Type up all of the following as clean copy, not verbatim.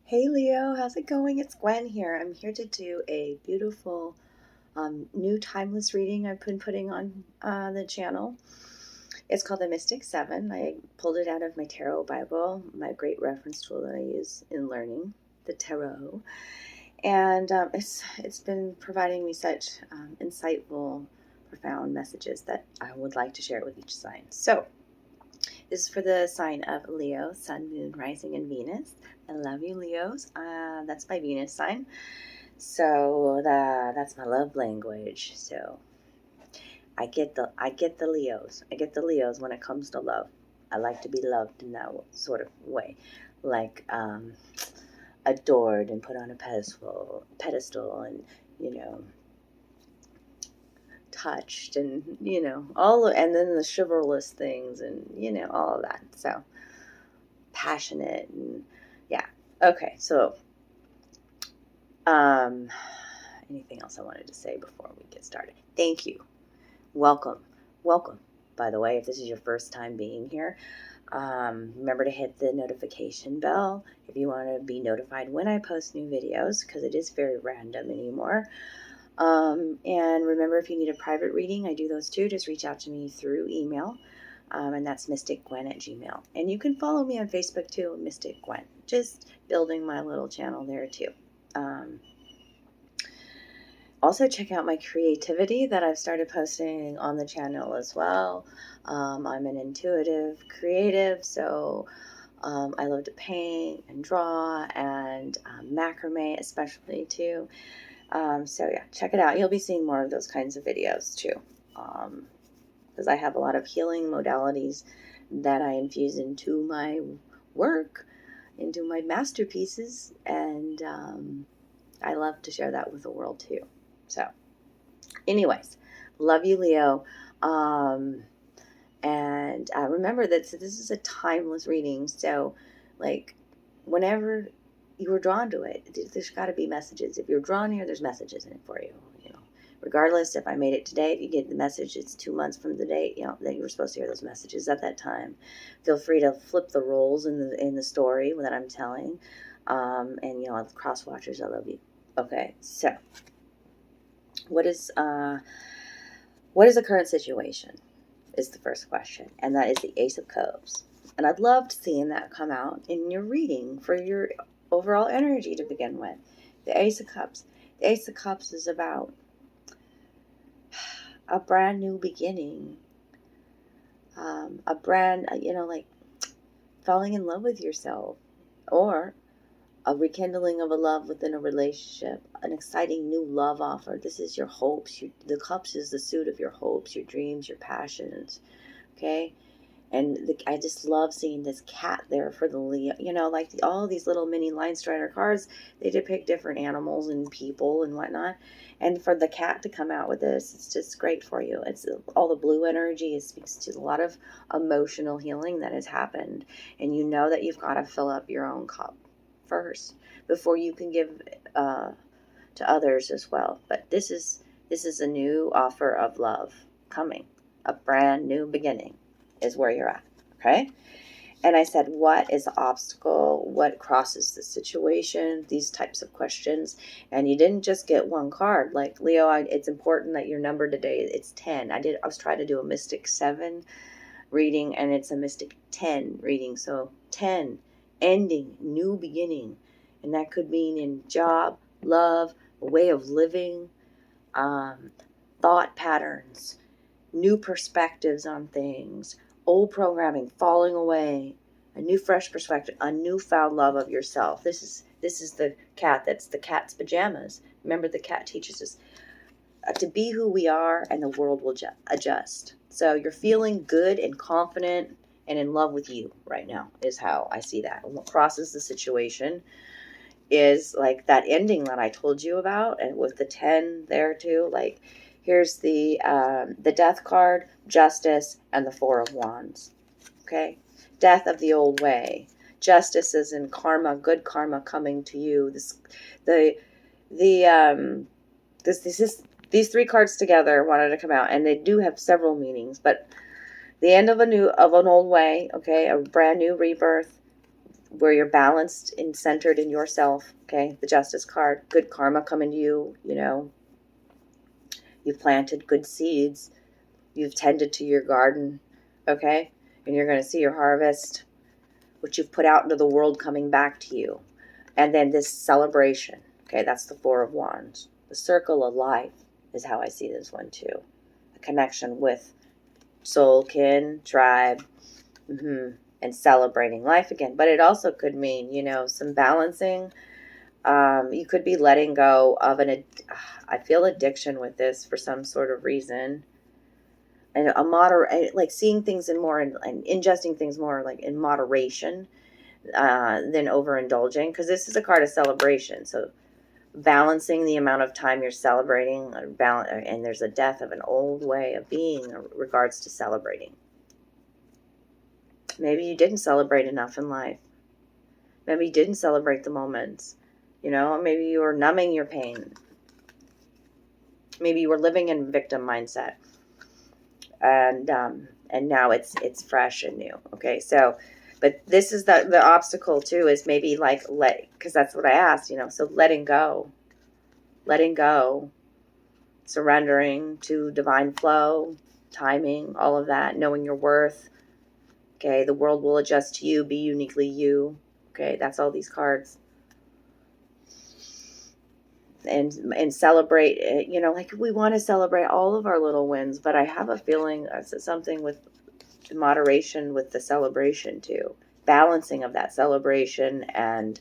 Hey Leo, how's it going? It's Gwen here. I'm here to do a beautiful new timeless reading I've been putting on the channel. It's called the Mystic 7. I pulled it out of my tarot Bible, my great reference tool that I use in learning the tarot. And it's been providing me such insightful, profound messages that I would like to share with each sign. So this is for the sign of Leo, Sun, Moon, Rising, and Venus. I love you, Leos. That's my Venus sign. So that's my love language. So I get the Leos. I get the Leos when it comes to love. I like to be loved in that sort of way, like adored and put on a pedestal, and touched, and and then the chivalrous things, and all of that. So passionate, and yeah. Okay, so anything else I wanted to say before we get started? Thank you. Welcome. By the way, if this is your first time being here, remember to hit the notification bell if you want to be notified when I post new videos, because it is very random anymore. And remember, if you need a private reading, I do those too. Just reach out to me through email. And that's mysticgwen@gmail.com. And you can follow me on Facebook too, Mystic Gwen. Just building my little channel there too. Also, check out my creativity that I've started posting on the channel as well. I'm an intuitive creative, so I love to paint and draw, and macrame especially too. So yeah, check it out. You'll be seeing more of those kinds of videos too, because I have a lot of healing modalities that I infuse into my work, into my masterpieces, and I love to share that with the world too. So anyways, love you, Leo. And remember that this is a timeless reading. So like whenever you were drawn to it, there's got to be messages. If you're drawn here, there's messages in it for you. Regardless if I made it today, if you get the message, it's 2 months from the date, that you were supposed to hear those messages at that time. Feel free to flip the roles in the story that I'm telling. And cross watchers, I love you. Okay, so what is the current situation is the first question, and that is the Ace of Cups. And I'd love to see that come out in your reading for your overall energy to begin with. The Ace of Cups. The Ace of Cups is about a brand new beginning, a brand, like falling in love with yourself, or a rekindling of a love within a relationship, an exciting new love offer. This is your hopes. The cups is the suit of your hopes, your dreams, your passions. Okay. And I just love seeing this cat there for the Leo. Like all these little mini Linestrider cards, they depict different animals and people and whatnot. And for the cat to come out with this, it's just great for you. It's all the blue energy. It speaks to a lot of emotional healing that has happened. And you know that you've got to fill up your own cup first before you can give to others as well. But this is a new offer of love coming, a brand new beginning is where you're at. Okay. And I said, what is the obstacle? What crosses the situation? These types of questions. And you didn't just get one card. Like Leo, it's important that your number today, it's 10. I was trying to do a Mystic 7 reading, and it's a Mystic 10 reading. So 10, ending, new beginning. And that could mean in job, love, a way of living, thought patterns, new perspectives on things, old programming falling away, a new fresh perspective, a newfound love of yourself. This is the cat. That's the cat's pajamas. Remember, the cat teaches us to be who we are, and the world will adjust. So you're feeling good and confident and in love with you right now is how I see that. And what crosses the situation is like that ending that I told you about, and with the 10 there too. Like here's the Death card, Justice, and the 4 of Wands. Okay, death of the old way. Justice is in karma, good karma coming to you. These 3 cards together wanted to come out, and they do have several meanings. But the end of an old way, okay, a brand new rebirth, where you're balanced and centered in yourself. Okay, the Justice card, good karma coming to you. You know, you've planted good seeds, you've tended to your garden, okay, and you're going to see your harvest, which you've put out into the world, coming back to you. And then this celebration, okay, that's the Four of Wands. The circle of life is how I see this one too. A connection with soul, kin, tribe, and celebrating life again. But it also could mean, you know, some balancing. You could be letting go of I feel addiction with this for some sort of reason. And like seeing things and ingesting things more like in moderation than overindulging. Because this is a card of celebration. So balancing the amount of time you're celebrating, and there's a death of an old way of being in regards to celebrating. Maybe you didn't celebrate enough in life. Maybe you didn't celebrate the moments. You know, maybe you were numbing your pain. Maybe you were living in victim mindset. And now it's fresh and new. Okay, so, but this is the obstacle too, is maybe like because that's what I asked, you know, so letting go, surrendering to divine flow, timing, all of that, knowing your worth. Okay, the world will adjust to you, be uniquely you. Okay, that's all these cards. And celebrate, you know, like we want to celebrate all of our little wins, but I have a feeling something with moderation with the celebration too. Balancing of that celebration and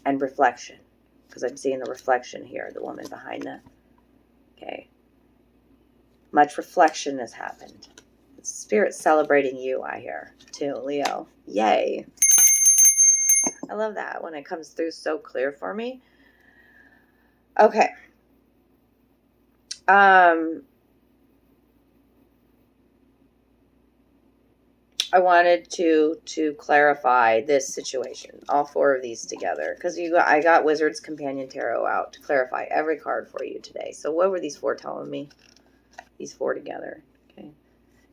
reflection. Because I'm seeing the reflection here, the woman behind that. Okay. Much reflection has happened. Spirit celebrating you, I hear, too, Leo. Yay. I love that when it comes through so clear for me. Okay. I wanted to clarify this situation, all four of these together, because I got Wizard's Companion Tarot out to clarify every card for you today. So what were these four telling me? These four together, okay?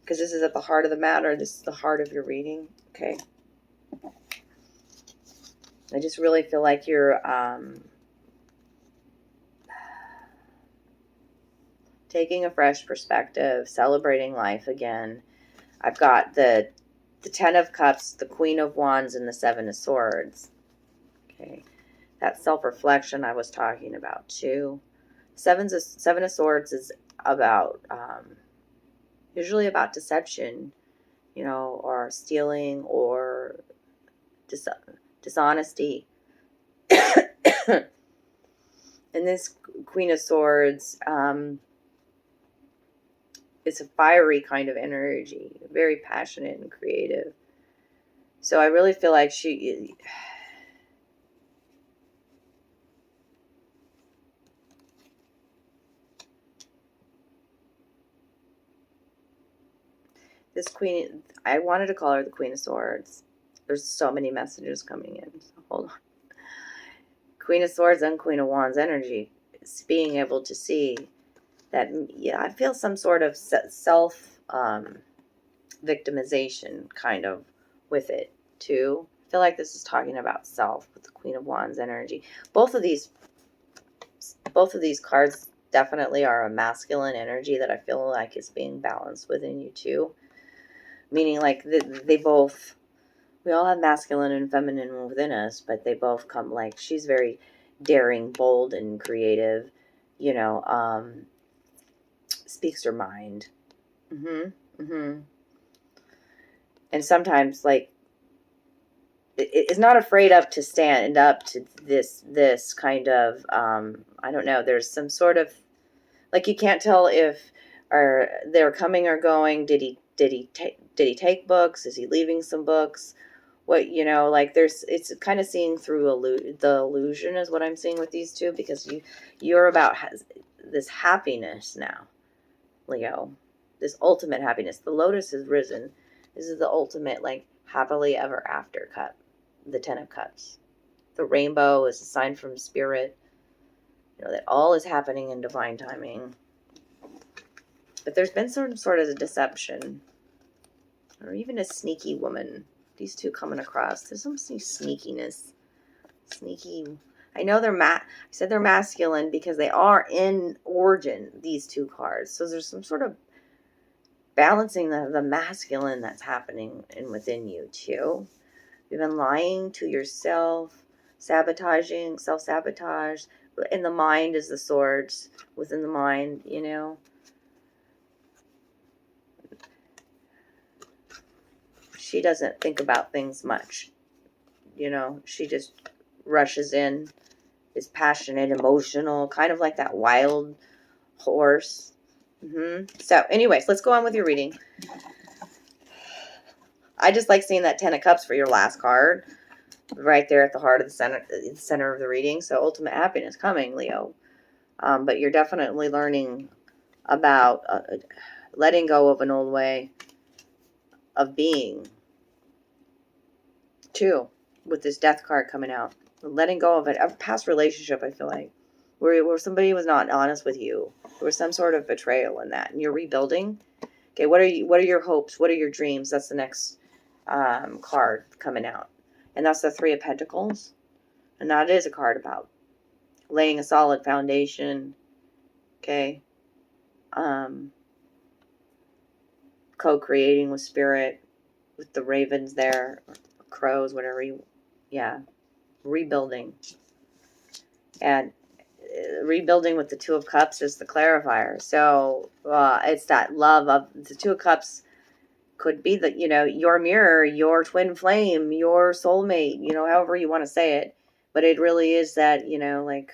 Because this is at the heart of the matter. This is the heart of your reading, okay? I just really feel like you're taking a fresh perspective, celebrating life again. I've got the Ten of Cups, the Queen of Wands, and the Seven of Swords. Okay, that self-reflection I was talking about too. Seven of Swords is about usually about deception, you know, or stealing or dishonesty. And this Queen of Swords it's a fiery kind of energy, very passionate and creative. So I really feel like this queen, I wanted to call her the Queen of Swords. There's so many messages coming in. So hold on. Queen of Swords and Queen of Wands energy. It's being able to see that, yeah, I feel some sort of self victimization kind of with it too. I feel like this is talking about self with the Queen of Wands energy. Both of these cards definitely are a masculine energy that I feel like is being balanced within you too. Meaning like we all have masculine and feminine within us, but they both come, like, she's very daring, bold, and creative, you know, speaks her mind. And sometimes, like, is not afraid up to stand up to this kind of, I don't know, there's some sort of, like, you can't tell if they're coming or going. Did he take books? Is he leaving some books? What, you know, like, it's kind of seeing through the illusion is what I'm seeing with these two, because you're about this happiness now, Leo, this ultimate happiness. The lotus has risen. This is the ultimate, like, happily ever after cup, the Ten of Cups. The rainbow is a sign from spirit, you know, that all is happening in divine timing. But there's been some sort of deception. or even a sneaky woman. These two coming across. There's some sneakiness. Sneaky. I know I said they're masculine because they are in origin, these two cards. So there's some sort of balancing the masculine that's happening within you too. You've been lying to yourself, sabotaging, self-sabotage. In the mind is the swords. Within the mind, you know. She doesn't think about things much. You know, she just rushes in, is passionate, emotional, kind of like that wild horse. So anyways, let's go on with your reading. I just like seeing that 10 of Cups for your last card. Right there at the heart of the center of the reading. So ultimate happiness coming, Leo. But you're definitely learning about letting go of an old way of being. Too, with this death card coming out. Letting go of a past relationship, I feel like. Where somebody was not honest with you. There was some sort of betrayal in that. And you're rebuilding. Okay, what are your hopes? What are your dreams? That's the next card coming out. And that's the Three of Pentacles. And that is a card about laying a solid foundation. Okay. Co-creating with spirit. With the ravens there. Crows, whatever you... Yeah. Rebuilding. And rebuilding with the Two of Cups is the clarifier. So it's that love of the Two of Cups. Could be that, you know, your mirror, your twin flame, your soulmate, you know, however you want to say it. But it really is that, you know, like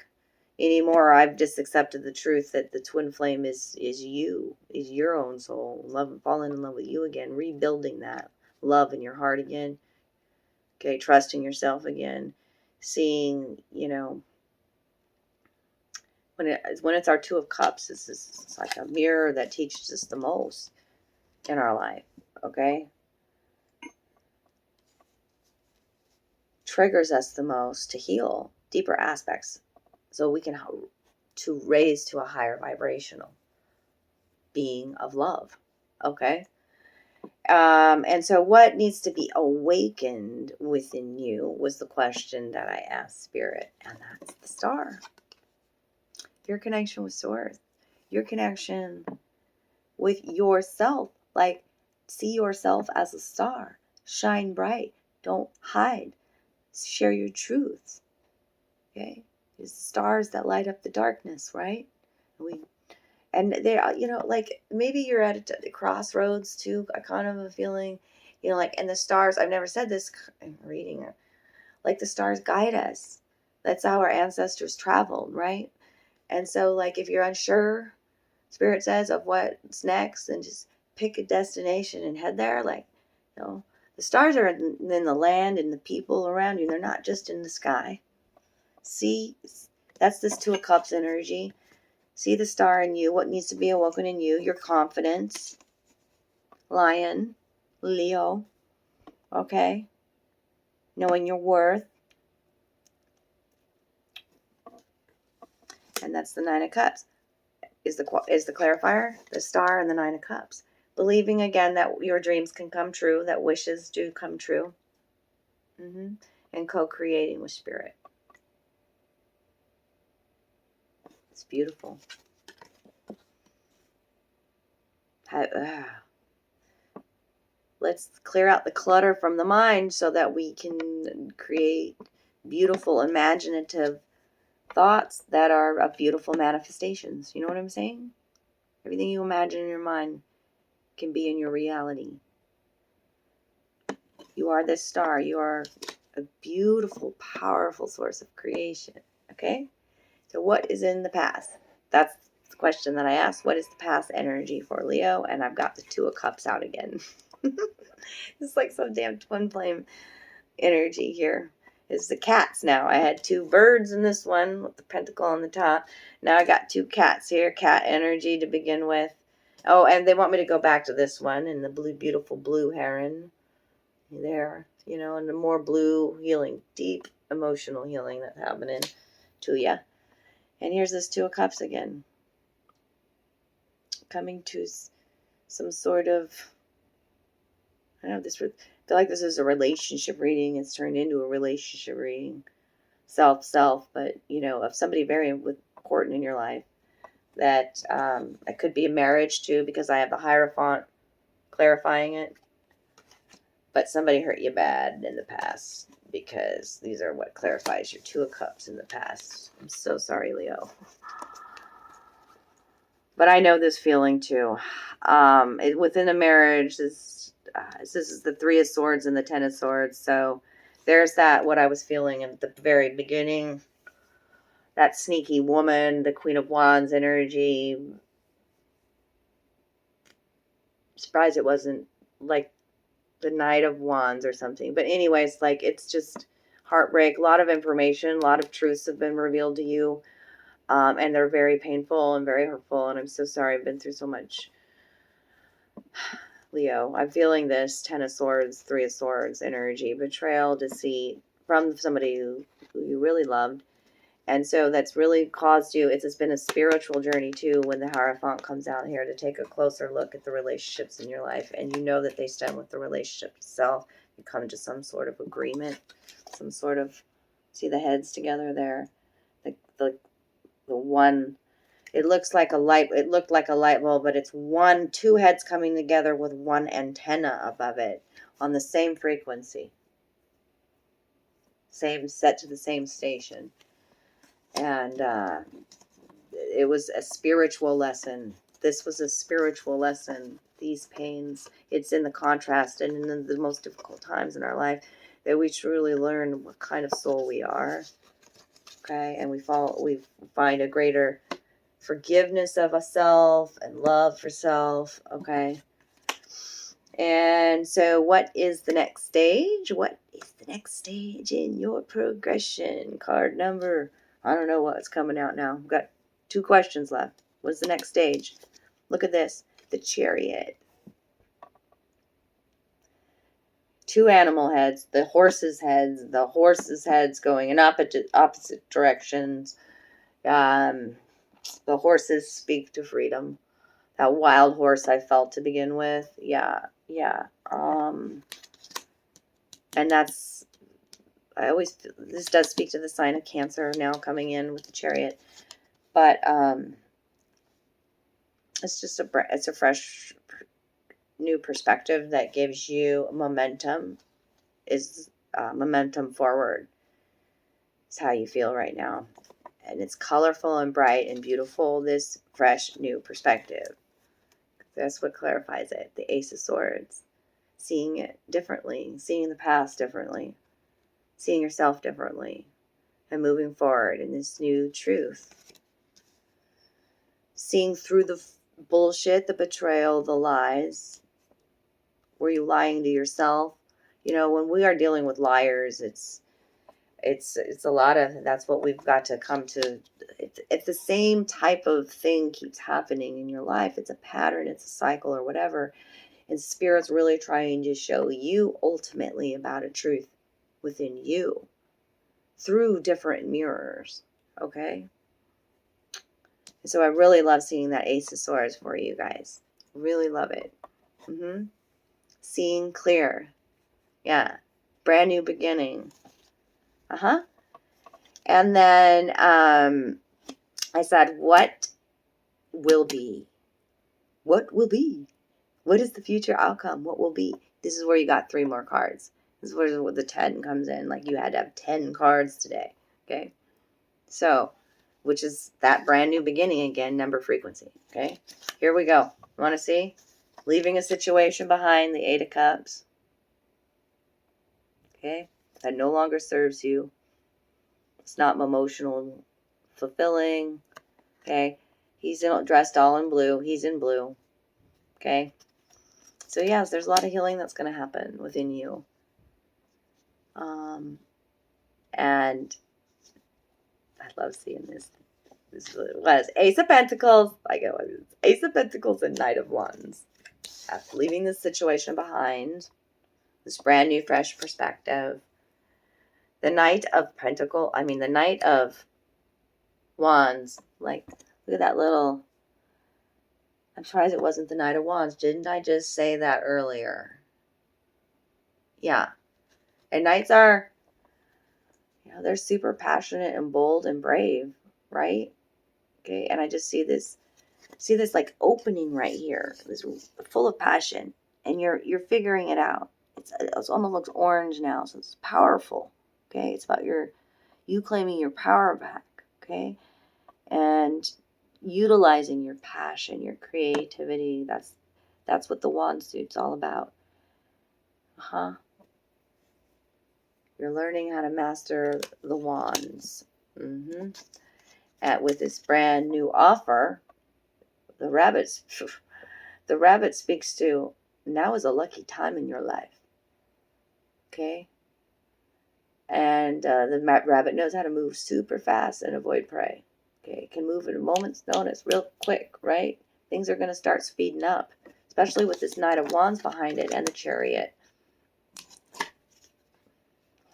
anymore, I've just accepted the truth that the twin flame is you, is your own soul. Love, falling in love with you again, rebuilding that love in your heart again. Okay, trusting yourself again, seeing, you know, when it's our Two of Cups, it's like a mirror that teaches us the most in our life. Okay. Triggers us the most to heal deeper aspects so we can to raise to a higher vibrational being of love. Okay. And so what needs to be awakened within you was the question that I asked Spirit, and that's the star. Your connection with Source, your connection with yourself. Like, see yourself as a star. Shine bright. Don't hide. Share your truth. Okay? There's stars that light up the darkness, right? And they're, you know, like maybe you're at a crossroads too. I kind of have a feeling, you know, like, and the stars, I've never said this, I'm reading it. Like the stars guide us. That's how our ancestors traveled, right? And so, like, if you're unsure, Spirit says, of what's next, and just pick a destination and head there. Like, you know, the stars are in the land and the people around you. They're not just in the sky. See, that's this Two of Cups energy. See the star in you, what needs to be awoken in you, your confidence. Lion, Leo, okay? Knowing your worth. And that's the Nine of Cups. Is the clarifier, the star, and the Nine of Cups. Believing again that your dreams can come true, that wishes do come true. And co-creating with Spirit. It's beautiful. Let's clear out the clutter from the mind so that we can create beautiful, imaginative thoughts that are of beautiful manifestations. You know what I'm saying? Everything you imagine in your mind can be in your reality. You are this star. You are a beautiful, powerful source of creation. Okay? So what is in the past? That's the question that I asked. What is the past energy for Leo? And I've got the Two of Cups out again. It's like some damn twin flame energy here. It's the cats now. I had two birds in this one with the pentacle on the top. Now I got two cats here. Cat energy to begin with. Oh, and they want me to go back to this one in the blue, beautiful blue heron. There, you know, and the more blue healing, deep emotional healing that's happening to you. And here's this Two of Cups again. Coming to some sort of, I know this. I feel like this is a relationship reading. It's turned into a relationship reading. Self, but of somebody very important in your life. That it could be a marriage too, because I have the Hierophant clarifying it. But somebody hurt you bad in the past, because these are what clarifies your Two of Cups in the past. I'm so sorry, Leo. But I know this feeling too. Within a marriage, this is the Three of Swords and the Ten of Swords. So there's that, what I was feeling at the very beginning. That sneaky woman, the Queen of Wands energy. Surprised it wasn't like the Knight of Wands or something. But anyways, like, it's just heartbreak. A lot of information, a lot of truths have been revealed to you. And they're very painful and very hurtful. And I'm so sorry. I've been through so much. Leo, I'm feeling this Ten of Swords, Three of Swords energy. Betrayal, deceit from somebody who you really loved. And so that's really caused you, it's been a spiritual journey too, when the Hierophant comes out here to take a closer look at the relationships in your life. And you know that they stem with the relationship itself. You come to some sort of agreement, some sort of, see the heads together there? The one, it looked like a light bulb, but it's two heads coming together with one antenna above it on the same frequency. Same, set to the same station. And it was a spiritual lesson. This was a spiritual lesson. These pains, it's in the contrast and in the most difficult times in our life that we truly learn what kind of soul we are. Okay, and we find a greater forgiveness of ourselves and love for self. Okay, and so what is the next stage? What is the next stage in your progression? Card number, I don't know what's coming out now. We've got 2 questions left. What's the next stage? Look at this. The Chariot. 2 animal heads. The horses' heads. The horses' heads going in opposite directions. The horses speak to freedom. That wild horse I felt to begin with. Yeah. And that's, this does speak to the sign of Cancer now coming in with the Chariot. But it's just it's a fresh, new perspective that gives you momentum. Is momentum forward. It's how you feel right now. And it's colorful and bright and beautiful, this fresh, new perspective. That's what clarifies it. The Ace of Swords. Seeing it differently. Seeing the past differently. Seeing yourself differently. And moving forward in this new truth. Seeing through the bullshit, the betrayal, the lies. Were you lying to yourself? When we are dealing with liars, it's a lot of, that's what we've got to come to. If the same type of thing keeps happening in your life, it's a pattern, it's a cycle or whatever, and Spirit's really trying to show you ultimately about a truth within you through different mirrors. Okay? And so I really love seeing that Ace of Swords for you guys. Really love it. Seeing clear. Yeah. Brand new beginning. And then I said, what will be? What will be? What is the future outcome? What will be? This is where you got 3 more cards. This is where the 10 comes in. Like, you had to have 10 cards today. Okay? So, which is that brand new beginning again, number frequency. Okay? Here we go. You want to see? Leaving a situation behind, the 8 of Cups. Okay? That no longer serves you. It's not emotional fulfilling. Okay? He's dressed all in blue. He's in blue. Okay? So yes, there's a lot of healing that's going to happen within you. And I love seeing this. This is what it was. Ace of Pentacles. Ace of Pentacles and Knight of Wands. After leaving this situation behind, this brand new, fresh perspective. The Knight of Pentacles, the Knight of Wands. Like, look at that little... I'm surprised it wasn't the Knight of Wands. Didn't I just say that earlier? Yeah. And knights are, they're super passionate and bold and brave, right? Okay. And I just see this like opening right here. This full of passion. And you're figuring it out. It almost looks orange now, so it's powerful. Okay. It's about you claiming your power back. Okay. And utilizing your passion, your creativity. That's what the wand suit's all about. You're learning how to master the wands. With this brand new offer, the rabbit speaks to, now is a lucky time in your life. Okay? And the rabbit knows how to move super fast and avoid prey. Okay? It can move at a moment's notice real quick, right? Things are going to start speeding up, especially with this Knight of Wands behind it and the Chariot.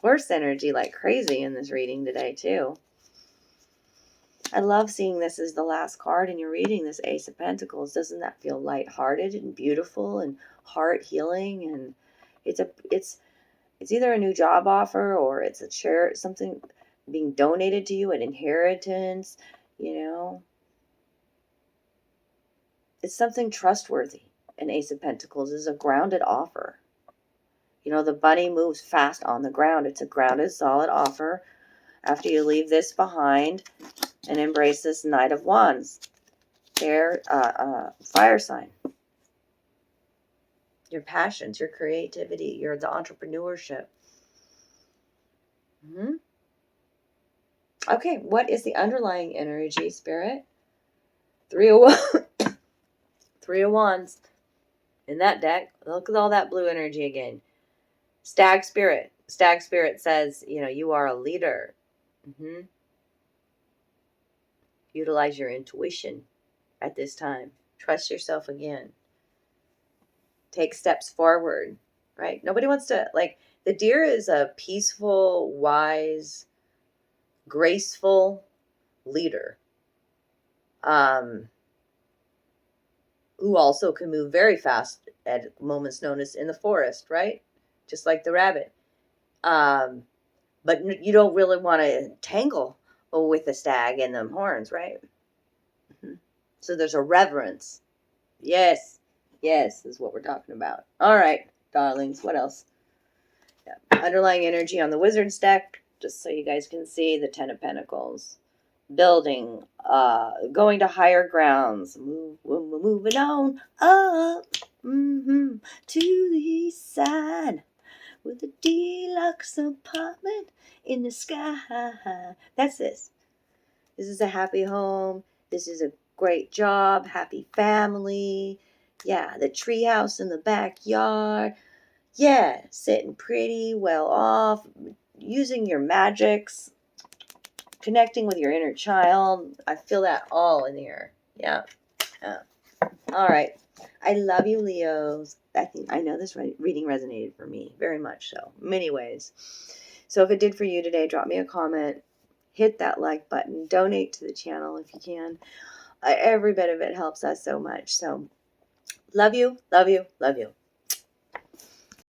Horse energy like crazy in this reading today, too. I love seeing this as the last card in your reading, this Ace of Pentacles. Doesn't that feel lighthearted and beautiful and heart healing? And it's either a new job offer or it's something being donated to you, an inheritance, It's something trustworthy. An Ace of Pentacles is a grounded offer. The bunny moves fast on the ground. It's a grounded, solid offer after you leave this behind and embrace this Knight of Wands. Their fire sign. Your passions, your creativity, the entrepreneurship. Okay, what is the underlying energy, Spirit? 3 of Wands. 3 of Wands. In that deck, look at all that blue energy again. Stag Spirit. Stag Spirit says, you are a leader. Utilize your intuition at this time. Trust yourself again. Take steps forward, right? Nobody wants to, the deer is a peaceful, wise, graceful leader. Who also can move very fast at moment's notice in the forest, right? Just like the rabbit. But you don't really want to tangle with the stag and them horns, right? So there's a reverence. Yes, is what we're talking about. All right, darlings, what else? Underlying energy on the Wizard's deck, just so you guys can see, the Ten of Pentacles. Building, going to higher grounds, moving on up to the east side with a deluxe apartment in the sky. That's this. This is a happy home. This is a great job, happy family. Yeah, the treehouse in the backyard. Yeah, sitting pretty well off, using your magics. Connecting with your inner child. I feel that all in here. Yeah. All right. I love you, Leos. I know this reading resonated for me very much so. Many ways. So if it did for you today, drop me a comment. Hit that like button. Donate to the channel if you can. Every bit of it helps us so much. So love you, love you, love you.